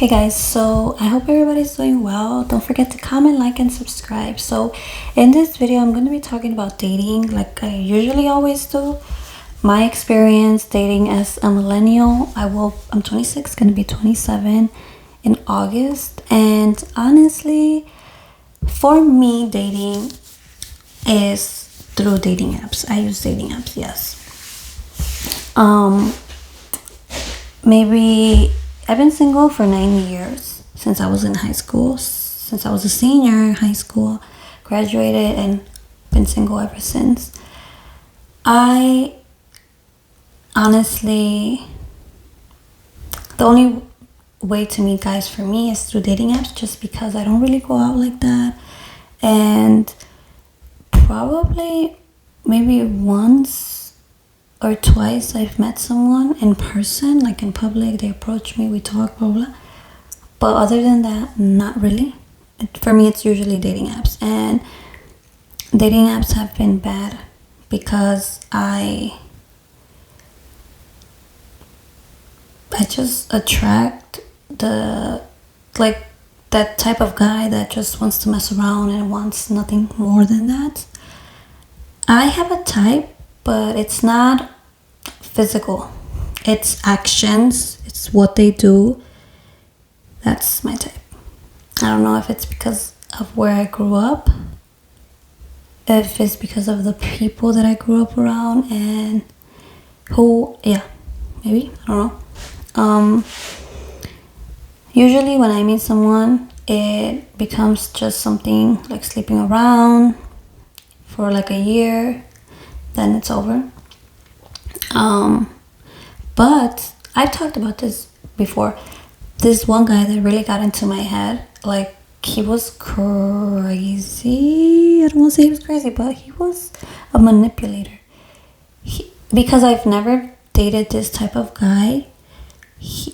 Hey guys, so I hope everybody's doing well. Don't forget to comment, like, and subscribe. So in this video, I'm going to be talking about dating like I usually always do. My experience dating as a millennial. I'm 26, going to be 27 in August. And honestly, for me, dating is through dating apps. I use dating apps, yes. Maybe I've been single for 9 years since I was in high school, since I was a senior in high school, graduated, and been single ever since. I honestly, the only way to meet guys for me is through dating apps, just because I don't really go out like that. And probably maybe once or twice I've met someone in person, like in public. They approach me, we talk, blah blah. But other than that, not really. For me, it's usually dating apps, and dating apps have been bad because I just attract that type of guy that just wants to mess around and wants nothing more than that. I have a type, but it's not physical. It's actions. It's what they do. That's my type. I don't know if it's because of where I grew up, if it's because of the people that I grew up around, and maybe, I don't know. Usually when I meet someone, it becomes just something like sleeping around for like a year, then it's over. But I've talked about this before. This one guy that really got into my head, like, he was crazy. I don't want to say he was crazy, but he was a manipulator. Because I've never dated this type of guy.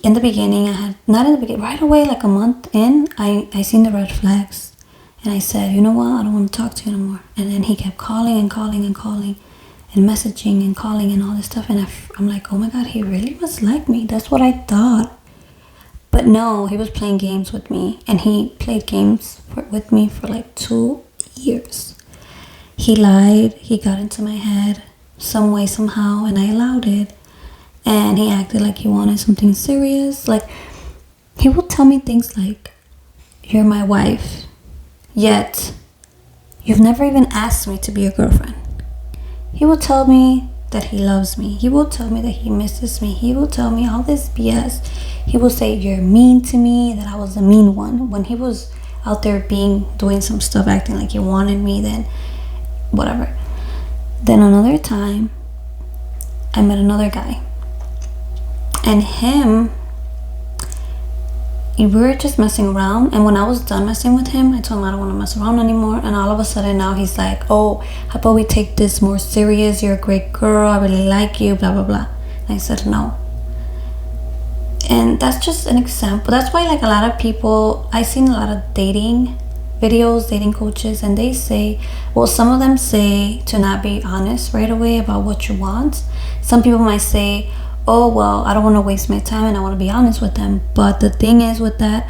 In the beginning, right away, like a month in, I seen the red flags. And I said, you know what? I don't want to talk to you anymore. And then he kept calling and calling and calling and messaging and calling and all this stuff. And I'm like, oh my God, he really was like me. That's what I thought. But no, he was playing games with me. And he played games with me for like 2 years. He lied. He got into my head some way, somehow. And I allowed it. And he acted like he wanted something serious. Like, he would tell me things like, you're my wife, yet you've never even asked me to be your girlfriend. He will tell me that he loves me. He will tell me that he misses me. He will tell me all this BS. He will say, you're mean to me, that I was the mean one. When he was out there doing some stuff, acting like he wanted me, then whatever. Then another time, I met another guy. And we were just messing around, and when I was done messing with him, I told him I don't want to mess around anymore. And all of a sudden now he's like, oh, how about we take this more serious? You're a great girl, I really like you, blah blah blah. And I said no. And that's just an example. That's why, like, a lot of people, I've seen a lot of dating videos, dating coaches, and they say, well, some of them say to not be honest right away about what you want. Some people might say, oh, well, I don't want to waste my time and I want to be honest with them. But the thing is with that,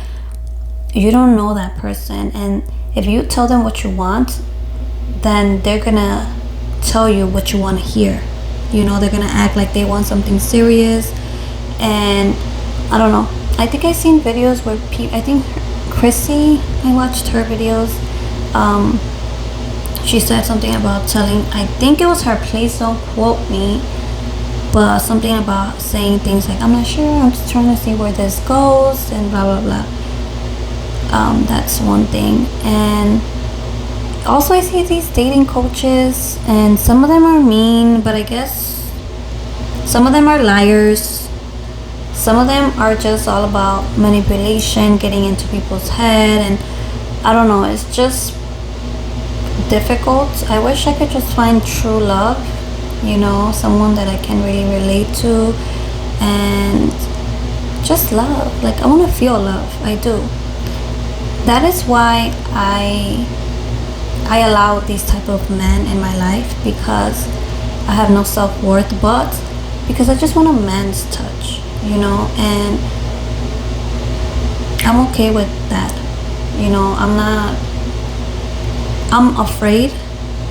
you don't know that person. And if you tell them what you want, then they're going to tell you what you want to hear. You know, they're going to act like they want something serious. And I don't know. I think I've seen videos where I think Chrissy, I watched her videos. She said something about telling, I think it was her, please don't quote me, but something about saying things like, I'm not sure, I'm just trying to see where this goes, and blah blah blah. That's one thing. And also I see these dating coaches, and some of them are mean, but I guess some of them are liars. Some of them are just all about manipulation, getting into people's head, and I don't know, it's just difficult. I wish I could just find true love, you know, someone that I can really relate to and just love. Like, I want to feel love. I do. That is why I allow these type of men in my life, because I have no self-worth, but because I just want a man's touch, you know. And I'm okay with that. I'm afraid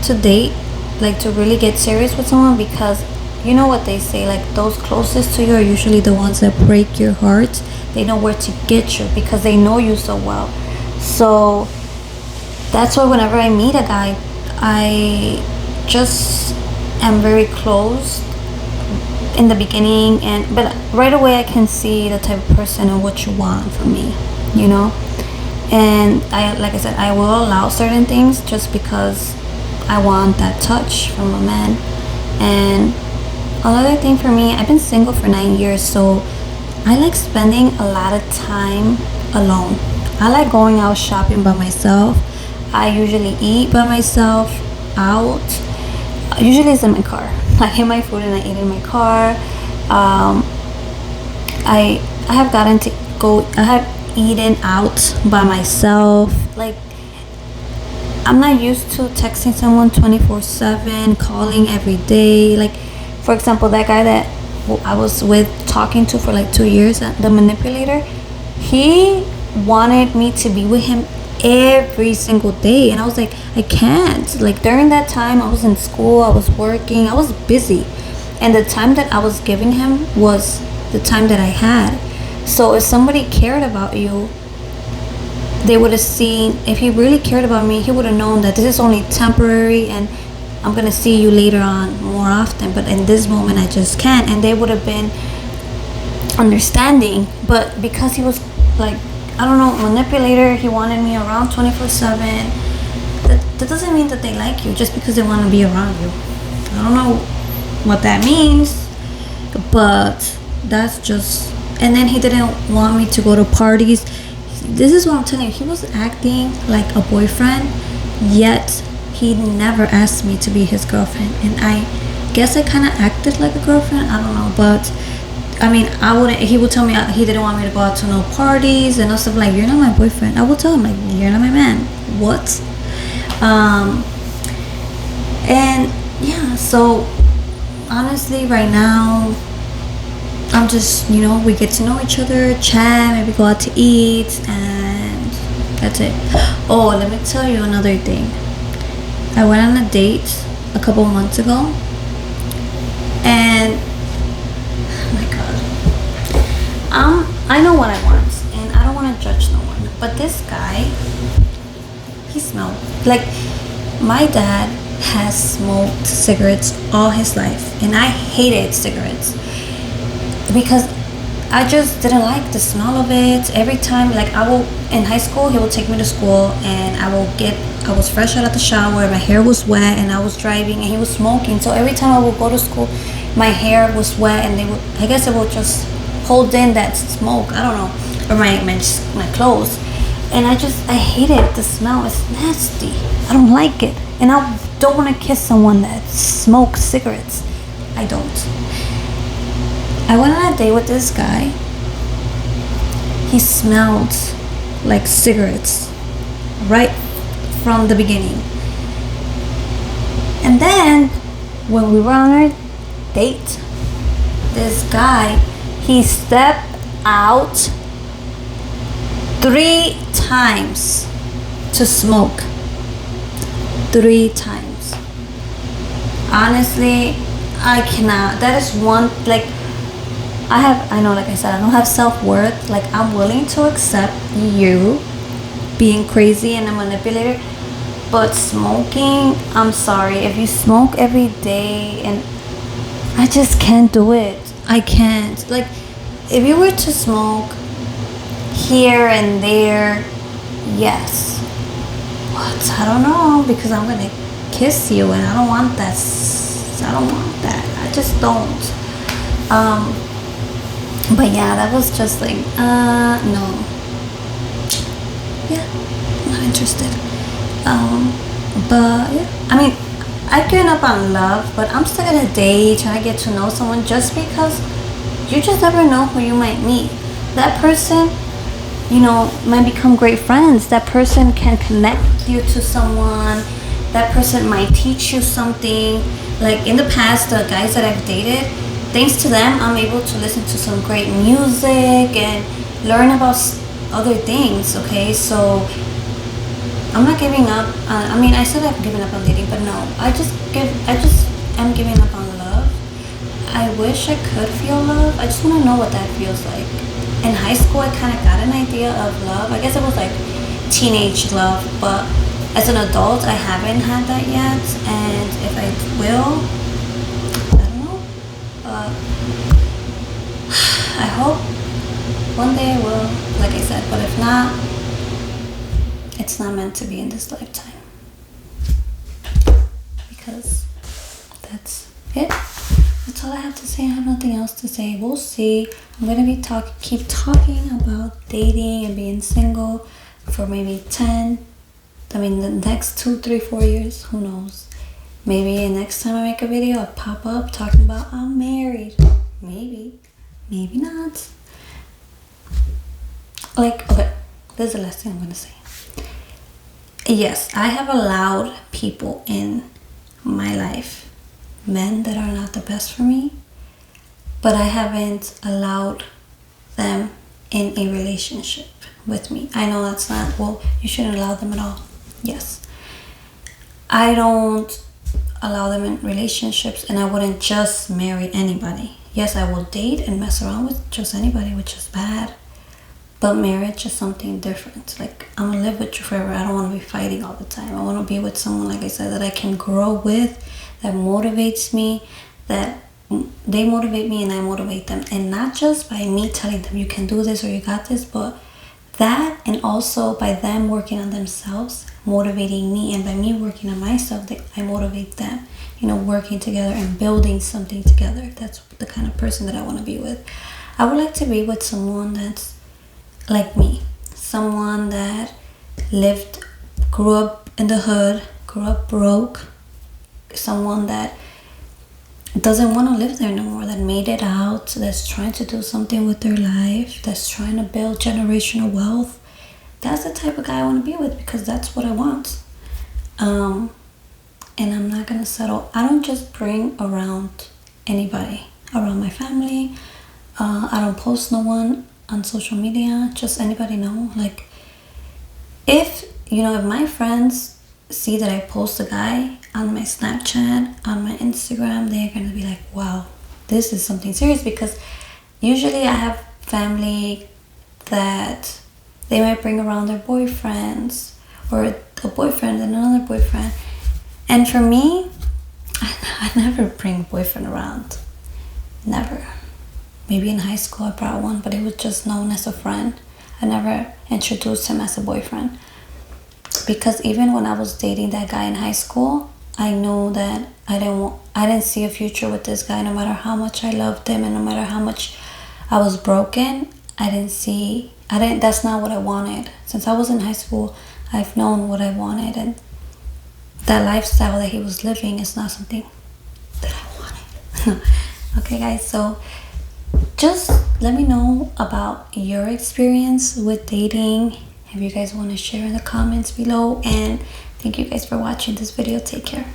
to date, like to really get serious with someone, because you know what they say, like those closest to you are usually the ones that break your heart. They know where to get you because they know you so well. So that's why whenever I meet a guy, I just am very close in the beginning, but right away I can see the type of person and what you want from me, you know. And like I said, I will allow certain things just because I want that touch from a man. And another thing for me, I've been single for 9 years, so I like spending a lot of time alone. I like going out shopping by myself. I usually eat by myself out. Usually it's in my car. I get my food and I eat in my car. I have gotten to go. I have eaten out by myself. Like, I'm not used to texting someone 24/7, calling every day. Like, for example, that guy that I was with talking to for like 2 years, the manipulator, he wanted me to be with him every single day, and I was like, I can't. Like, during that time I was in school, I was working, I was busy, and the time that I was giving him was the time that I had. So if somebody cared about you, they would have seen, if he really cared about me, he would have known that this is only temporary and I'm gonna see you later on more often, but in this moment I just can't. And they would have been understanding. But because he was like, I don't know, manipulator, he wanted me around 24/7. That doesn't mean that they like you just because they want to be around you. I don't know what that means, but that's just. And then he didn't want me to go to parties. This is what I'm telling you. He was acting like a boyfriend, yet he never asked me to be his girlfriend. And I guess I kind of acted like a girlfriend. I don't know, but I mean, I wouldn't. He would tell me he didn't want me to go out to no parties and stuff. Like, you're not my boyfriend. I would tell him, like, you're not my man. What? And yeah. So honestly, right now, I'm just, we get to know each other, chat, maybe go out to eat, and that's it. Oh, let me tell you another thing. I went on a date a couple months ago, and oh my god, I know what I want, and I don't want to judge no one, but this guy, he smelled like, my dad has smoked cigarettes all his life, and I hated cigarettes because I just didn't like the smell of it. Every time, like, in high school, he would take me to school, and I was fresh out of the shower, my hair was wet, and I was driving, and he was smoking. So every time I would go to school, my hair was wet, and I guess it would just hold in that smoke, I don't know, or my clothes. And I hated the smell. It's nasty. I don't like it. And I don't want to kiss someone that smokes cigarettes. I don't. I went on a date with this guy. He smelled like cigarettes right from the beginning. And then when we were on our date, this guy, he stepped out 3 times to smoke. 3 times. Honestly, I cannot. That is one, like, I know, like I said, I don't have self-worth. Like, I'm willing to accept you being crazy and a manipulator, but smoking, I'm sorry. If you smoke every day, and I just can't do it. I can't. Like, if you were to smoke here and there, yes. What? I don't know, because I'm gonna kiss you, and I don't want that. I don't want that. I just don't. But yeah, that was just like, no. Yeah, not interested. But yeah, I mean, I've given up on love, but I'm still gonna date, trying to get to know someone, just because you just never know who you might meet. That person, might become great friends. That person can connect you to someone. That person might teach you something. Like, in the past, the guys that I've dated, thanks to them, I'm able to listen to some great music and learn about other things. Okay, so I'm not giving up. I mean, I said I've given up on dating, but no, I just am giving up on love. I wish I could feel love. I just want to know what that feels like. In high school, I kind of got an idea of love. I guess it was like teenage love, but as an adult, I haven't had that yet. And if I will, I don't know. I hope one day I will, like I said. But if not, it's not meant to be in this lifetime. Because that's it. That's all I have to say. I have nothing else to say. We'll see. I'm gonna be keep talking about dating and being single for maybe the next 2, 3, 4 years. Who knows? Maybe next time I make a video, I'll pop up talking about I'm married. Maybe not. Like, okay, this is the last thing I'm gonna say. Yes, I have allowed people in my life, men that are not the best for me, but I haven't allowed them in a relationship with me. I know that's not, well, you shouldn't allow them at all. Yes. I don't allow them in relationships, and I wouldn't just marry anybody. Yes, I will date and mess around with just anybody, which is bad. But marriage is something different. Like, I'm gonna live with you forever. I don't want to be fighting all the time. I want to be with someone, like I said, that I can grow with, that motivates me, that they motivate me and I motivate them. And not just by me telling them you can do this or you got this, but that, and also by them working on themselves, motivating me, and by me working on myself, I motivate them. Working together and building something together. That's the kind of person that I want to be with. I would like to be with someone that's like me, someone that grew up in the hood, grew up broke, someone that doesn't want to live there no more, that made it out, that's trying to do something with their life, that's trying to build generational wealth. That's the type of guy I want to be with, because that's what I want. And I'm not gonna settle. I don't just bring around anybody around my family. I don't post no one on social media, just anybody know. Like, if my friends see that I post a guy on my Snapchat, on my Instagram, they're gonna be like, wow, this is something serious. Because usually I have family that they might bring around their boyfriends, or a boyfriend and another boyfriend. And for me, I never bring a boyfriend around. Never. Maybe in high school I brought one, but it was just known as a friend. I never introduced him as a boyfriend. Because even when I was dating that guy in high school, I knew that I didn't see a future with this guy. No matter how much I loved him and no matter how much I was broken, that's not what I wanted. Since I was in high school, I've known what I wanted, and that lifestyle that he was living is not something that I wanted. Okay, guys, so just let me know about your experience with dating. If you guys want to share in the comments below. And thank you guys for watching this video. Take care.